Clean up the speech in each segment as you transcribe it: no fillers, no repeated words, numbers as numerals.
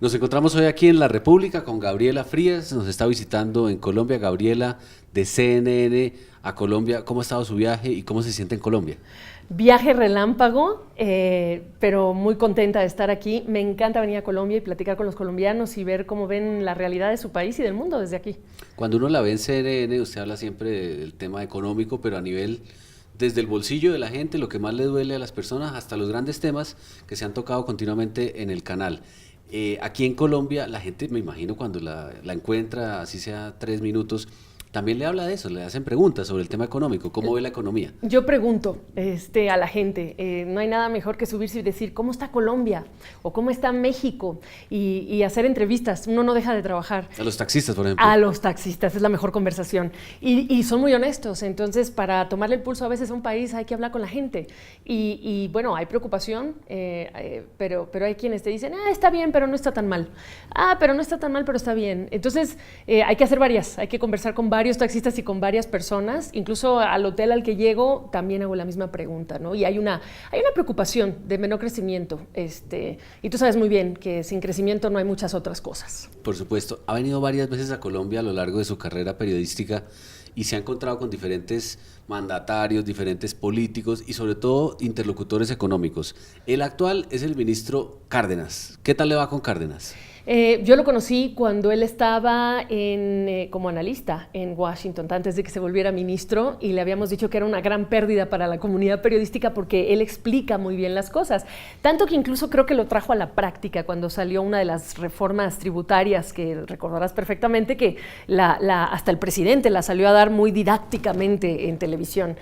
Nos encontramos hoy aquí en La República con Gabriela Frías, nos está visitando en Colombia. Gabriela, de CNN a Colombia, ¿cómo ha estado su viaje y cómo se siente en Colombia? Viaje relámpago, pero muy contenta de estar aquí. Me encanta venir a Colombia y platicar con los colombianos y ver cómo ven la realidad de su país y del mundo desde aquí. Cuando uno la ve en CNN, usted habla siempre del tema económico, pero a nivel desde el bolsillo de la gente, lo que más le duele a las personas, hasta los grandes temas que se han tocado continuamente en el canal. Aquí en Colombia, la gente, me imagino, cuando la encuentra, así sea 3 minutos, también le habla de eso, le hacen preguntas sobre el tema económico, ¿cómo ve la economía? Yo pregunto a la gente, no hay nada mejor que subirse y decir, ¿cómo está Colombia? O ¿cómo está México? Y hacer entrevistas, uno no deja de trabajar. A los taxistas, por ejemplo. A los taxistas, es la mejor conversación. Y son muy honestos, entonces para tomarle el pulso a veces a un país hay que hablar con la gente. Y bueno, hay preocupación, pero hay quienes te dicen, está bien, pero no está tan mal. Pero no está tan mal, pero está bien. Entonces hay que hacer hay que conversar con varios taxistas y con varias personas, incluso al hotel al que llego también hago la misma pregunta, ¿no? Y hay una preocupación de menor crecimiento, y tú sabes muy bien que sin crecimiento no hay muchas otras cosas. Por supuesto, ha venido varias veces a Colombia a lo largo de su carrera periodística y se ha encontrado con diferentes mandatarios, diferentes políticos y sobre todo interlocutores económicos. El actual es el ministro Cárdenas. ¿Qué tal le va con Cárdenas? Yo lo conocí cuando él estaba como analista en Washington, antes de que se volviera ministro, y le habíamos dicho que era una gran pérdida para la comunidad periodística porque él explica muy bien las cosas. Tanto que incluso creo que lo trajo a la práctica cuando salió una de las reformas tributarias, que recordarás perfectamente que hasta el presidente la salió a dar muy didácticamente en televisión.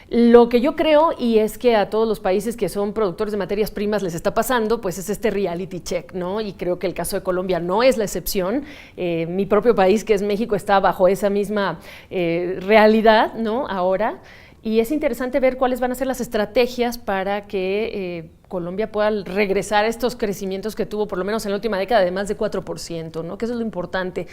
Lo que yo creo, y es que a todos los países que son productores de materias primas les está pasando, pues es este reality check, ¿no? Y creo que el caso de Colombia no es la excepción. Mi propio país, que es México, está bajo esa misma realidad, ¿no? Ahora. Y es interesante ver cuáles van a ser las estrategias para que Colombia pueda regresar a estos crecimientos que tuvo por lo menos en la última década de más de 4%, ¿no? Que eso es lo importante.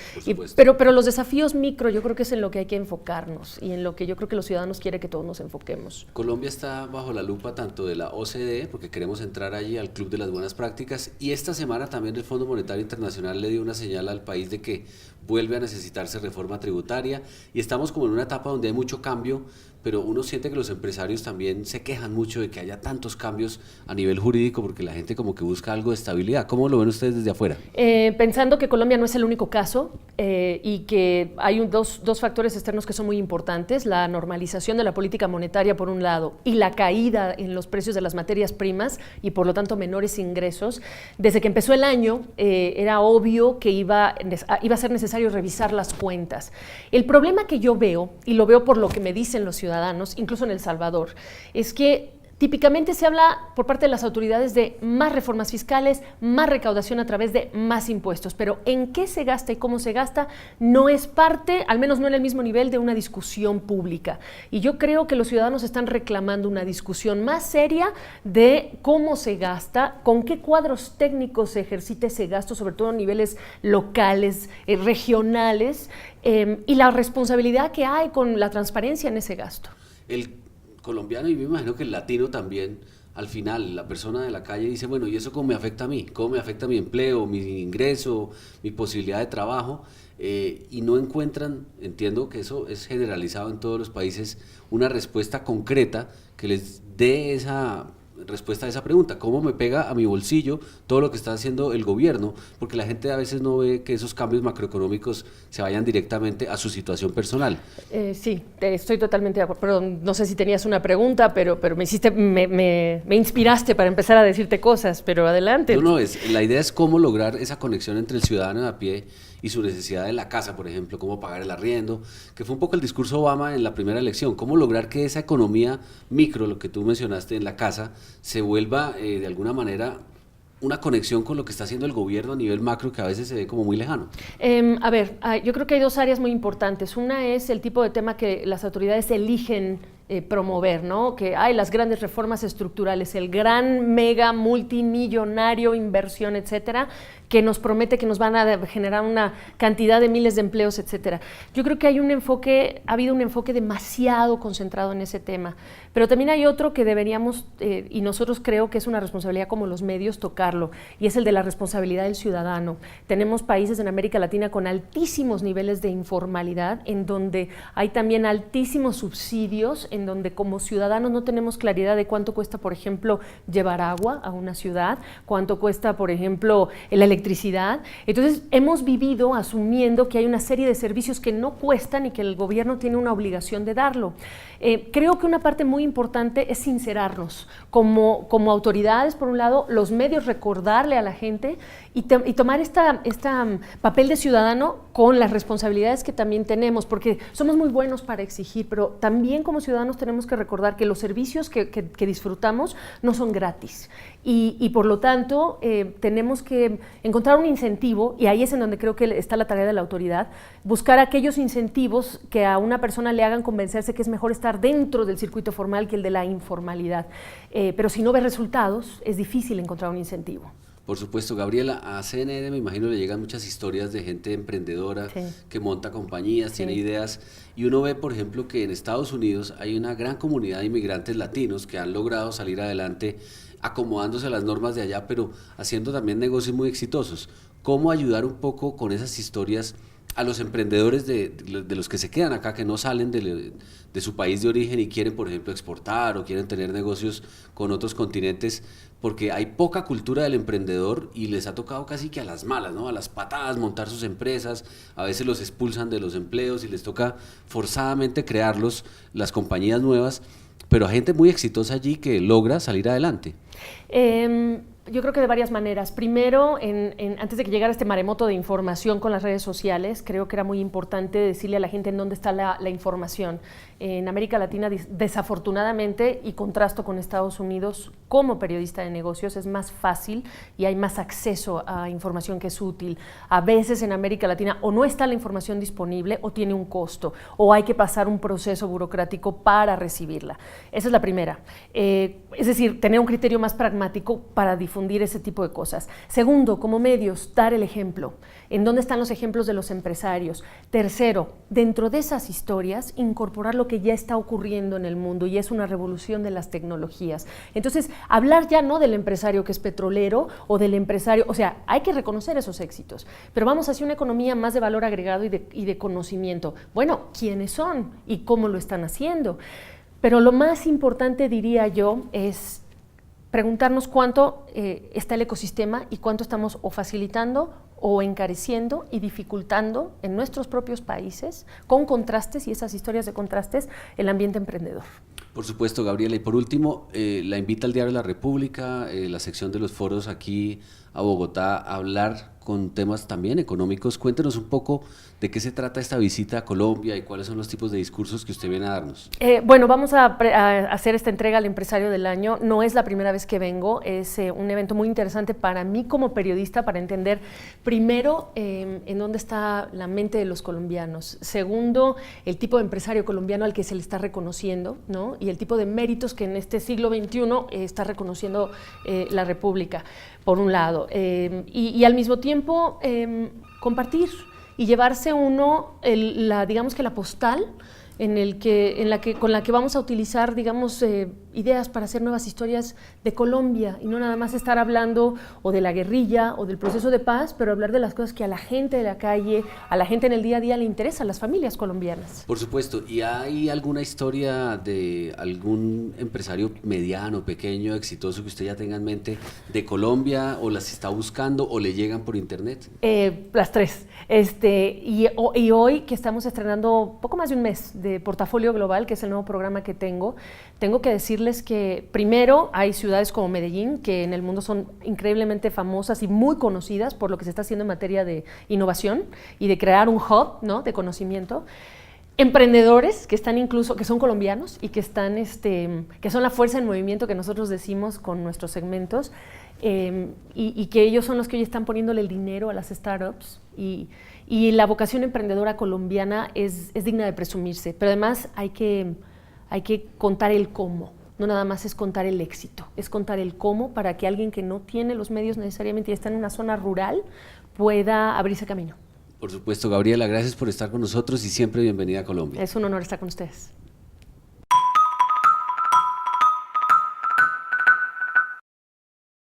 Pero los desafíos micro yo creo que es en lo que hay que enfocarnos y en lo que yo creo que los ciudadanos quieren que todos nos enfoquemos. Colombia está bajo la lupa tanto de la OCDE, porque queremos entrar allí al Club de las Buenas Prácticas, y esta semana también el Fondo Monetario Internacional le dio una señal al país de que vuelve a necesitarse reforma tributaria y estamos como en una etapa donde hay mucho cambio, pero uno siente que los empresarios también se quejan mucho de que haya tantos cambios a nivel jurídico porque la gente como que busca algo de estabilidad. ¿Cómo lo ven ustedes desde afuera? Pensando que Colombia no es el único caso y que hay dos factores externos que son muy importantes, la normalización de la política monetaria por un lado y la caída en los precios de las materias primas y por lo tanto menores ingresos. Desde que empezó el año era obvio que iba a ser necesario revisar las cuentas. El problema que yo veo, y lo veo por lo que me dicen los ciudadanos, incluso en El Salvador, es que típicamente se habla por parte de las autoridades de más reformas fiscales, más recaudación a través de más impuestos, pero en qué se gasta y cómo se gasta no es parte, al menos no en el mismo nivel, de una discusión pública. Y yo creo que los ciudadanos están reclamando una discusión más seria de cómo se gasta, con qué cuadros técnicos se ejercita ese gasto, sobre todo a niveles locales, regionales, y la responsabilidad que hay con la transparencia en ese gasto. El colombiano, y me imagino que el latino también, al final, la persona de la calle dice, bueno, ¿y eso cómo me afecta a mí? ¿Cómo me afecta mi empleo, mi ingreso, mi posibilidad de trabajo? Y no encuentran, entiendo que eso es generalizado en todos los países, una respuesta concreta que les dé esa respuesta a esa pregunta, ¿cómo me pega a mi bolsillo todo lo que está haciendo el gobierno? Porque la gente a veces no ve que esos cambios macroeconómicos se vayan directamente a su situación personal. Sí, estoy totalmente de acuerdo. Perdón, no sé si tenías una pregunta, pero me inspiraste para empezar a decirte cosas, pero adelante. La idea es cómo lograr esa conexión entre el ciudadano de a pie y su necesidad de la casa, por ejemplo, cómo pagar el arriendo, que fue un poco el discurso Obama en la primera elección, cómo lograr que esa economía micro, lo que tú mencionaste en la casa, se vuelva de alguna manera una conexión con lo que está haciendo el gobierno a nivel macro que a veces se ve como muy lejano. Yo creo que hay dos áreas muy importantes. Una es el tipo de tema que las autoridades eligen promover, ¿no? Que hay las grandes reformas estructurales, el gran mega multimillonario inversión, etcétera, que nos promete que nos van a generar una cantidad de miles de empleos, etcétera. Yo creo que ha habido un enfoque demasiado concentrado en ese tema, pero también hay otro que deberíamos, y nosotros creo que es una responsabilidad como los medios tocarlo, y es el de la responsabilidad del ciudadano. Tenemos países en América Latina con altísimos niveles de informalidad, en donde hay también altísimos subsidios, en donde como ciudadanos no tenemos claridad de cuánto cuesta, por ejemplo, llevar agua a una ciudad, cuánto cuesta, por ejemplo, la electricidad. Entonces, hemos vivido asumiendo que hay una serie de servicios que no cuestan y que el gobierno tiene una obligación de darlo. Creo que una parte muy importante es sincerarnos como autoridades, por un lado, los medios, recordarle a la gente y tomar este papel de ciudadano con las responsabilidades que también tenemos, porque somos muy buenos para exigir, pero también como ciudadanos tenemos que recordar que los servicios que disfrutamos no son gratis y por lo tanto tenemos que encontrar un incentivo, y ahí es en donde creo que está la tarea de la autoridad, buscar aquellos incentivos que a una persona le hagan convencerse que es mejor estar dentro del circuito formal que el de la informalidad. Pero si no ve resultados, es difícil encontrar un incentivo. Por supuesto, Gabriela, a CNN me imagino le llegan muchas historias de gente emprendedora, sí, que monta compañías, sí, tiene ideas, y uno ve, por ejemplo, que en Estados Unidos hay una gran comunidad de inmigrantes latinos que han logrado salir adelante acomodándose a las normas de allá, pero haciendo también negocios muy exitosos. ¿Cómo ayudar un poco con esas historias a los emprendedores de los que se quedan acá, que no salen de su país de origen y quieren, por ejemplo, exportar o quieren tener negocios con otros continentes? Porque hay poca cultura del emprendedor y les ha tocado casi que a las malas, ¿no? A las patadas montar sus empresas, a veces los expulsan de los empleos y les toca forzadamente crearlos, las compañías nuevas, pero hay gente muy exitosa allí que logra salir adelante. Yo creo que de varias maneras. Primero, antes de que llegara este maremoto de información con las redes sociales, creo que era muy importante decirle a la gente en dónde está la información. En América Latina, desafortunadamente, y contrasto con Estados Unidos, como periodista de negocios es más fácil y hay más acceso a información que es útil. A veces en América Latina o no está la información disponible o tiene un costo, o hay que pasar un proceso burocrático para recibirla. Esa es la primera. Es decir, tener un criterio más pragmático para difundir ese tipo de cosas. Segundo, como medios, dar el ejemplo. ¿En dónde están los ejemplos de los empresarios? Tercero, dentro de esas historias, incorporar lo que ya está ocurriendo en el mundo, y es una revolución de las tecnologías. Entonces, hablar ya no del empresario que es petrolero o del empresario, o sea, hay que reconocer esos éxitos, pero vamos hacia una economía más de valor agregado y de conocimiento. Bueno, ¿quiénes son y cómo lo están haciendo? Pero lo más importante, diría yo, es preguntarnos cuánto está el ecosistema y cuánto estamos o facilitando o encareciendo y dificultando en nuestros propios países, con contrastes y esas historias de contrastes, el ambiente emprendedor. Por supuesto, Gabriela. Y por último, la invita al Diario de la República, la sección de los foros aquí a Bogotá, a hablar con temas también económicos. Cuéntenos un poco de qué se trata esta visita a Colombia y cuáles son los tipos de discursos que usted viene a darnos. Bueno, vamos a hacer esta entrega al Empresario del Año. No es la primera vez que vengo, es un evento muy interesante para mí como periodista, para entender primero en dónde está la mente de los colombianos, segundo, el tipo de empresario colombiano al que se le está reconociendo, ¿no? Y el tipo de méritos que en este siglo XXI está reconociendo la República, por un lado, y al mismo tiempo compartir y llevarse uno digamos que la postal con la que vamos a utilizar, digamos, ideas para hacer nuevas historias de Colombia, y no nada más estar hablando o de la guerrilla o del proceso de paz, pero hablar de las cosas que a la gente de la calle, a la gente en el día a día le interesan, las familias colombianas. Por supuesto. ¿Y hay alguna historia de algún empresario mediano, pequeño, exitoso que usted ya tenga en mente de Colombia, o las está buscando o le llegan por internet? Las tres. Y hoy que estamos estrenando poco más de un mes de Portafolio Global, que es el nuevo programa que tengo que decirles que primero hay ciudades como Medellín, que en el mundo son increíblemente famosas y muy conocidas por lo que se está haciendo en materia de innovación y de crear un hub, ¿no?, de conocimiento. Emprendedores que son colombianos y que están, que son la fuerza en movimiento que nosotros decimos con nuestros segmentos, y que ellos son los que hoy están poniéndole el dinero a las startups, y la vocación emprendedora colombiana es digna de presumirse, pero además hay que hay que contar el cómo. No nada más es contar el éxito, es contar el cómo para que alguien que no tiene los medios necesariamente y está en una zona rural pueda abrirse camino. Por supuesto, Gabriela, gracias por estar con nosotros y siempre bienvenida a Colombia. Es un honor estar con ustedes.